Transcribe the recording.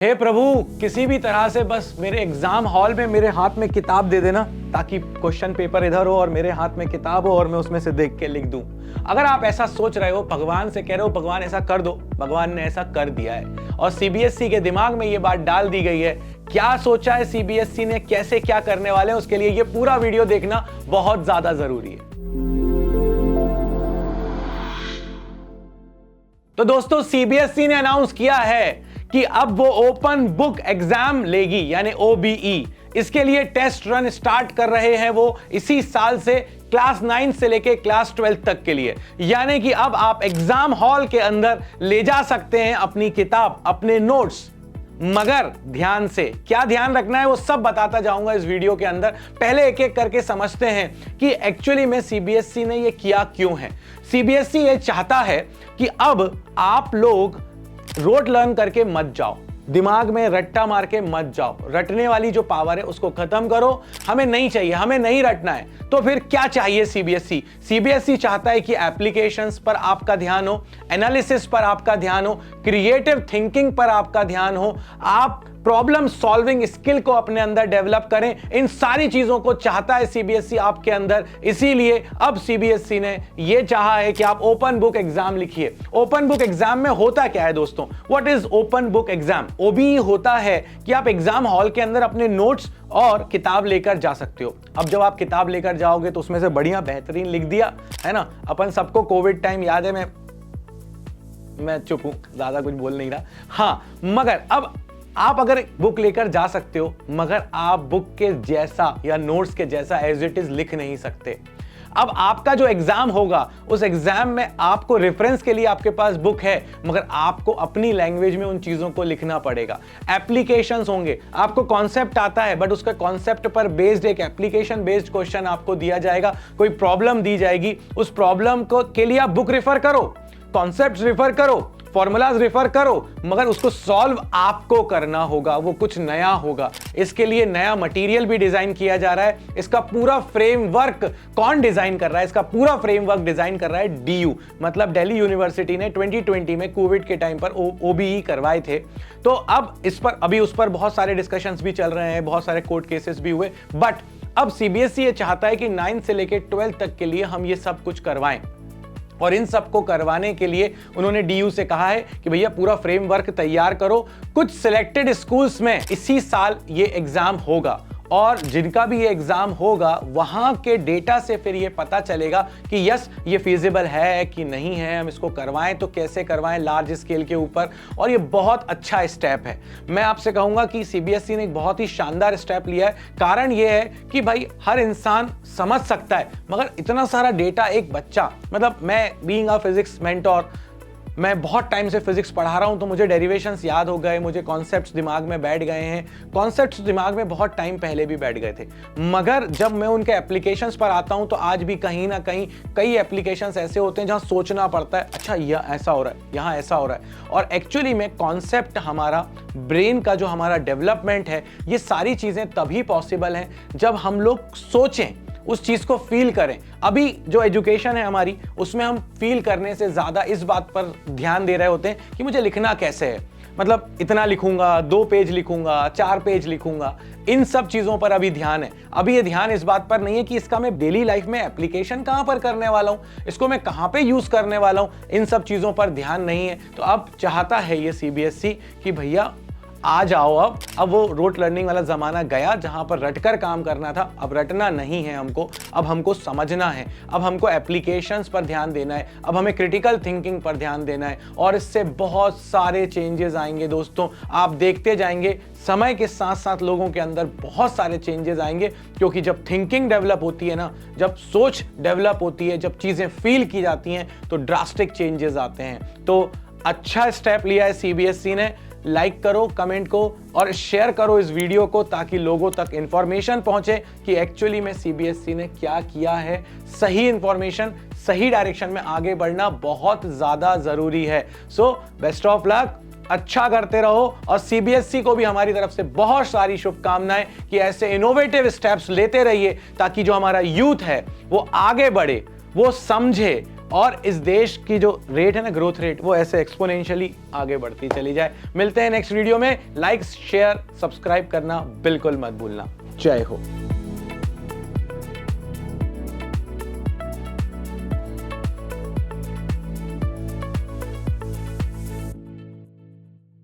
हे प्रभु, किसी भी तरह से बस मेरे एग्जाम हॉल में मेरे हाथ में किताब दे देना, ताकि क्वेश्चन पेपर इधर हो और मेरे हाथ में किताब हो और मैं उसमें से देख के लिख दूं। अगर आप ऐसा सोच रहे हो, भगवान से कह रहे हो भगवान ऐसा कर दो, भगवान ने ऐसा कर दिया है और सीबीएसई के दिमाग में ये बात डाल दी गई है। क्या सोचा है सीबीएसई ने, कैसे क्या करने वाले हैं, उसके लिए ये पूरा वीडियो देखना बहुत ज्यादा जरूरी है। तो दोस्तों, सीबीएसई ने अनाउंस किया है कि अब वो ओपन बुक एग्जाम लेगी, यानी ओबीई। इसके लिए टेस्ट रन स्टार्ट कर रहे हैं वो इसी साल से क्लास 9 से लेके क्लास 12 तक के लिए। यानी कि अब आप एग्जाम हॉल के अंदर ले जा सकते हैं अपनी किताब, अपने नोट्स। मगर ध्यान से, क्या ध्यान रखना है वो सब बताता जाऊंगा इस वीडियो के अंदर। पहले एक एक करके समझते हैं कि एक्चुअली में सीबीएसई ने ये किया क्यों है। सीबीएसई ये चाहता है कि अब आप लोग रोट लर्न करके मत जाओ, दिमाग में रट्टा मार के मत जाओ। रटने वाली जो पावर है उसको खत्म करो। हमें नहीं चाहिए, हमें नहीं रटना है। तो फिर क्या चाहिए सीबीएसई? सीबीएसई चाहता है कि एप्लीकेशंस पर आपका ध्यान हो, एनालिसिस पर आपका ध्यान हो, क्रिएटिव थिंकिंग पर आपका ध्यान हो, आप प्रॉब्लम सॉल्विंग स्किल को अपने अंदर डेवलप करें। इन सारी चीजों को चाहता है सीबीएसई आपके अंदर। इसीलिए अब सीबीएसई ने यह चाहा है कि आप ओपन बुक एग्जाम लिखिए। ओपन बुक एग्जाम में होता क्या है दोस्तों? What is open book exam? OBE होता है कि आप एग्जाम हॉल के अंदर अपने नोट्स और किताब लेकर जा सकते हो। अब जब आप किताब लेकर जाओगे तो उसमें से बढ़िया बेहतरीन लिख दिया, है ना। अपन सबको कोविड टाइम याद है, मैं चुप हूं, ज्यादा कुछ बोल नहीं रहा। हाँ, मगर अब आप अगर बुक लेकर जा सकते हो, मगर आप बुक के जैसा या नोट्स के जैसा एज इट इज लिख नहीं सकते। अब आपका जो एग्जाम होगा, उस एग्जाम में आपको रेफरेंस के लिए आपके पास बुक है, मगर आपको अपनी लैंग्वेज में उन चीजों को लिखना पड़ेगा। एप्लीकेशंस होंगे, आपको कॉन्सेप्ट आता है बट उसका कॉन्सेप्ट पर बेस्ड एक एप्लीकेशन बेस्ड क्वेश्चन आपको दिया जाएगा। कोई प्रॉब्लम दी जाएगी, उस प्रॉब्लम को के लिए आप बुक रेफर करो, कॉन्सेप्ट रेफर करो, फॉर्मूलाज रेफर करो, मगर उसको सॉल्व आपको करना होगा। वो कुछ नया होगा। इसके लिए नया मटेरियल भी डिजाइन किया जा रहा है। इसका पूरा फ्रेमवर्क कौन डिजाइन कर रहा है? इसका पूरा फ्रेमवर्क डिजाइन कर रहा है डीयू, मतलब दिल्ली यूनिवर्सिटी ने 2020 में कोविड के टाइम पर ओबीई करवाए थे। तो अब इस पर अभी उस पर बहुत सारे डिस्कशंस भी चल रहे हैं, बहुत सारे कोर्ट केसेस भी हुए। बट अब सीबीएसई ये चाहता है कि 9 से लेकर 12 तक के लिए हम ये सब कुछ करवाएं। और इन सबको करवाने के लिए उन्होंने डीयू से कहा है कि भैया पूरा फ्रेमवर्क तैयार करो। कुछ सिलेक्टेड स्कूल्स में इसी साल ये एग्जाम होगा और जिनका भी ये एग्जाम होगा वहां के डेटा से फिर ये पता चलेगा कि यस, ये फीजिबल है कि नहीं है, हम इसको करवाएं तो कैसे करवाएं लार्ज स्केल के ऊपर। और ये बहुत अच्छा स्टेप है। मैं आपसे कहूंगा कि सीबीएसई ने एक बहुत ही शानदार स्टेप लिया है। कारण ये है कि भाई हर इंसान समझ सकता है, मगर इतना सारा डेटा एक बच्चा, मतलब मैं बीइंग अ फिजिक्स मेंटोर, मैं बहुत टाइम से फिजिक्स पढ़ा रहा हूं, तो मुझे डेरिवेशंस याद हो गए, मुझे कॉन्सेप्ट्स दिमाग में बैठ गए हैं। कॉन्सेप्ट्स दिमाग में बहुत टाइम पहले भी बैठ गए थे, मगर जब मैं उनके एप्लीकेशंस पर आता हूं तो आज भी कहीं ना कहीं कई एप्लीकेशंस ऐसे होते हैं जहां सोचना पड़ता है, अच्छा यह ऐसा हो रहा है, यहां ऐसा हो रहा है। और एक्चुअली में कॉन्सेप्ट, हमारा ब्रेन का जो हमारा डेवलपमेंट है, ये सारी चीजें तभी पॉसिबल हैं जब हम लोग सोचें, उस चीज को फील करें। अभी जो एजुकेशन है हमारी, उसमें हम फील करने से ज्यादा इस बात पर ध्यान दे रहे होते हैं कि मुझे लिखना कैसे है, मतलब इतना लिखूंगा, 2 पेज लिखूंगा, 4 पेज लिखूंगा। इन सब चीजों पर अभी ध्यान है। अभी ये ध्यान इस बात पर नहीं है कि इसका मैं डेली लाइफ में एप्लीकेशन कहां पर करने वाला हूं, इसको मैं कहां पे यूज करने वाला हूं। इन सब चीजों पर ध्यान नहीं है। तो अब चाहता है ये सीबीएसई कि भैया आ जाओ, अब वो रोट लर्निंग वाला जमाना गया जहां पर रटकर काम करना था। अब रटना नहीं है हमको, अब हमको समझना है, अब हमको एप्लीकेशंस पर ध्यान देना है, अब हमें क्रिटिकल थिंकिंग पर ध्यान देना है। और इससे बहुत सारे चेंजेस आएंगे दोस्तों, आप देखते जाएंगे। समय के साथ साथ लोगों के अंदर बहुत सारे चेंजेस आएंगे, क्योंकि जब थिंकिंग डेवलप होती है ना, जब सोच डेवलप होती है, जब चीजें फील की जाती हैं, तो ड्रास्टिक चेंजेस आते हैं। तो अच्छा स्टेप लिया है सीबीएसई ने। लाइक करो, कमेंट को और शेयर करो इस वीडियो को, ताकि लोगों तक इंफॉर्मेशन पहुंचे कि एक्चुअली में सीबीएसई ने क्या किया है। सही इंफॉर्मेशन, सही डायरेक्शन में आगे बढ़ना बहुत ज्यादा जरूरी है। सो बेस्ट ऑफ लक, अच्छा करते रहो। और सीबीएसई को भी हमारी तरफ से बहुत सारी शुभकामनाएं कि ऐसे इनोवेटिव स्टेप्स लेते रहिए, ताकि जो हमारा यूथ है वो आगे बढ़े, वो समझे, और इस देश की जो रेट है ना, ग्रोथ रेट, वो ऐसे एक्सपोनेंशियली आगे बढ़ती चली जाए। मिलते हैं नेक्स्ट वीडियो में। लाइक, शेयर, सब्सक्राइब करना बिल्कुल मत भूलना। जय हो।